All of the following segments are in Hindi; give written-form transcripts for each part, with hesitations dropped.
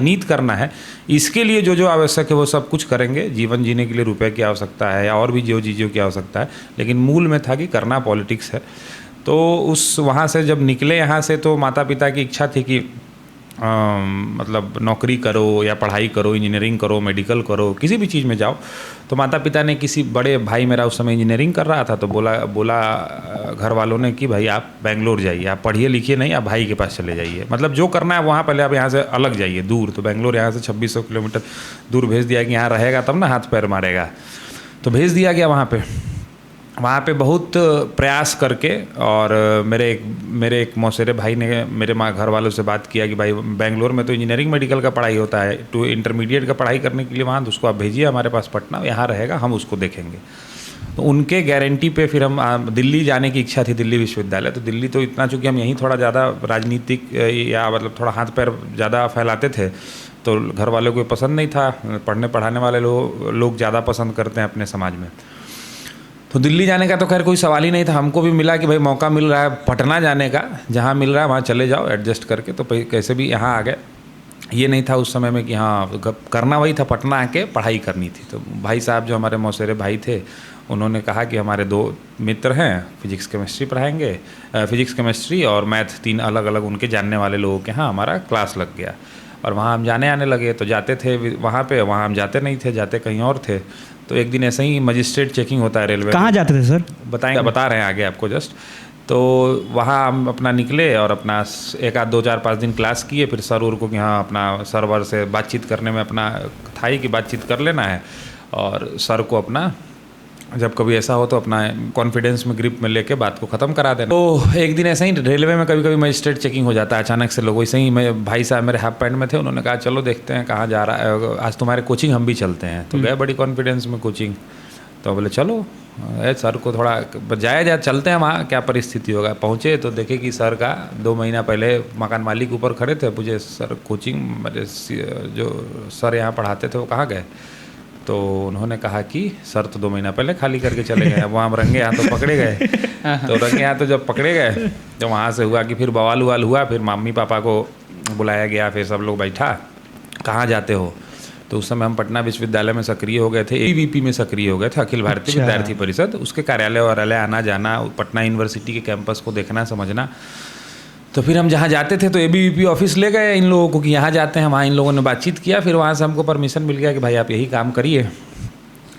नीत करना है, इसके लिए जो जो आवश्यक है वो सब कुछ करेंगे। जीवन जीने के लिए रुपए की आवश्यकता है या और भी जो चीज़ों की आवश्यकता है, लेकिन मूल में था कि करना पॉलिटिक्स है। तो उस वहाँ से जब निकले यहाँ से, तो माता पिता की इच्छा थी कि मतलब नौकरी करो या पढ़ाई करो, इंजीनियरिंग करो, मेडिकल करो, किसी भी चीज़ में जाओ। तो माता पिता ने, किसी बड़े भाई मेरा उस समय इंजीनियरिंग कर रहा था, तो बोला घर वालों ने कि भाई आप बेंगलोर जाइए, आप पढ़िए लिखिए नहीं, आप भाई के पास चले जाइए, मतलब जो करना है वहाँ, पहले आप यहाँ से अलग जाइए दूर। तो बेंगलोर यहाँ से 2600 किलोमीटर दूर भेज दिया कि यहाँ रहेगा तब ना हाथ पैर मारेगा। तो भेज दिया गया वहाँ पे बहुत प्रयास करके। और मेरे एक मौसेरे भाई ने मेरे माँ घर वालों से बात किया कि भाई बेंगलोर में तो इंजीनियरिंग मेडिकल का पढ़ाई होता है, टू इंटरमीडिएट का पढ़ाई करने के लिए वहाँ, तो उसको आप भेजिए हमारे पास पटना, यहाँ रहेगा, हम उसको देखेंगे। तो उनके गारंटी पे फिर हम दिल्ली जाने की इच्छा थी, दिल्ली विश्वविद्यालय। तो दिल्ली तो इतना, चूँकि हम यहीं थोड़ा ज़्यादा राजनीतिक या मतलब थोड़ा हाथ पैर ज़्यादा फैलाते थे, तो घर वालों को पसंद नहीं था। पढ़ने पढ़ाने वाले लोग ज़्यादा पसंद करते हैं अपने समाज में। तो दिल्ली जाने का तो खैर कोई सवाल ही नहीं था। हमको भी मिला कि भाई मौका मिल रहा है पटना जाने का, जहाँ मिल रहा है वहाँ चले जाओ एडजस्ट करके। तो कैसे भी यहाँ आ गए। ये नहीं था उस समय में कि हाँ करना वही था, पटना आके पढ़ाई करनी थी। तो भाई साहब जो हमारे मौसेरे भाई थे, उन्होंने कहा कि हमारे 2 मित्र हैं, फिजिक्स केमिस्ट्री पढ़ाएंगे, फिजिक्स केमिस्ट्री और मैथ, 3 अलग अलग उनके जानने वाले लोगों के यहाँ हमारा क्लास लग गया। और वहाँ हम जाने आने लगे। तो जाते थे वहाँ हम जाते नहीं थे, जाते कहीं और थे। तो एक दिन ऐसे ही मजिस्ट्रेट चेकिंग होता है रेलवे। कहाँ जाते थे सर? बता रहे हैं आगे आपको जस्ट। तो वहाँ हम अपना निकले और अपना 1 आध 2 4 5 दिन क्लास किए। फिर सर उर को कि हाँ अपना सर्वर से बातचीत करने में अपना था ही कि बातचीत कर लेना है। और सर को अपना जब कभी ऐसा हो तो अपना कॉन्फिडेंस में ग्रिप में लेके बात को ख़त्म करा देना। तो एक दिन ऐसे ही रेलवे में कभी कभी मजिस्ट्रेट चेकिंग हो जाता है अचानक से। लोग वैसे ही, भाई साहब मेरे हाफ पैंट में थे, उन्होंने कहा चलो देखते हैं कहाँ जा रहा है, आज तुम्हारे कोचिंग हम भी चलते हैं। तो गए बड़ी कॉन्फिडेंस में कोचिंग। तो बोले चलो सर को थोड़ा जाया चलते हैं वहाँ, क्या परिस्थिति होगा। पहुँचे तो देखे कि सर का 2 महीना पहले मकान मालिक ऊपर खड़े थे। पूछे सर कोचिंग मेरे जो सर यहाँ पढ़ाते थे वो कहाँ गए। तो उन्होंने कहा कि सर तो 2 महीना पहले खाली करके चले गए। अब वहाँ हम रंगे हाथ तो पकड़े गए। तो रंगे हाथ तो जब पकड़े गए तो वहाँ से हुआ कि फिर बवाल उवाल हुआ। फिर मम्मी पापा को बुलाया गया, फिर सब लोग बैठा, कहाँ जाते हो। तो उस समय हम पटना विश्वविद्यालय में सक्रिय हो गए थे, ABVP में सक्रिय हो गए थे, अखिल भारतीय विद्यार्थी परिषद। उसके कार्यालय आना जाना, पटना यूनिवर्सिटी के कैंपस को देखना समझना। तो फिर हम जहाँ जाते थे तो ABVP ऑफिस ले गए इन लोगों को कि यहाँ जाते हैं। वहाँ इन लोगों ने बातचीत किया। फिर वहाँ से हमको परमिशन मिल गया कि भाई आप यही काम करिए।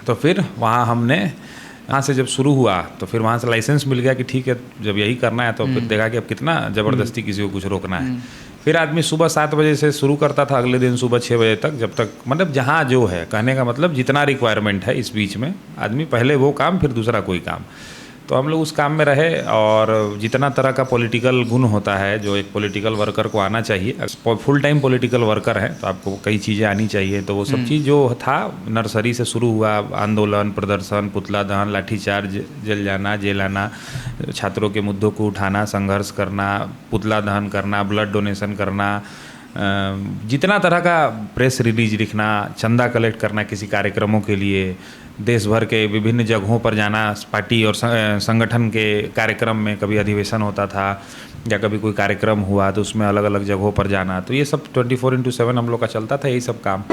तो फिर वहाँ से जब शुरू हुआ तो फिर वहाँ से लाइसेंस मिल गया कि ठीक है जब यही करना है तो फिर देखा कि अब कितना ज़बरदस्ती किसी को कुछ रोकना है। फिर आदमी सुबह 7 बजे से शुरू करता था, अगले दिन सुबह 6 बजे तक, जब तक मतलब जहाँ जो है, कहने का मतलब जितना रिक्वायरमेंट है इस बीच में आदमी पहले वो काम फिर दूसरा कोई काम। तो हम लोग उस काम में रहे। और जितना तरह का पॉलिटिकल गुण होता है जो एक पॉलिटिकल वर्कर को आना चाहिए, फुल टाइम पॉलिटिकल वर्कर है तो आपको कई चीज़ें आनी चाहिए। तो वो सब चीज़ जो था नर्सरी से शुरू हुआ, आंदोलन, प्रदर्शन, पुतला दहन, लाठीचार्ज, जल जाना, जेल आना, छात्रों के मुद्दों को उठाना, संघर्ष करना, पुतला दहन करना, ब्लड डोनेशन करना, जितना तरह का प्रेस रिलीज लिखना, चंदा कलेक्ट करना किसी कार्यक्रमों के लिए, देश भर के विभिन्न जगहों पर जाना, पार्टी और संगठन के कार्यक्रम में कभी अधिवेशन होता था या कभी कोई कार्यक्रम हुआ तो उसमें अलग अलग जगहों पर जाना। तो ये सब 24/7 हम लोग का चलता था, यही सब काम।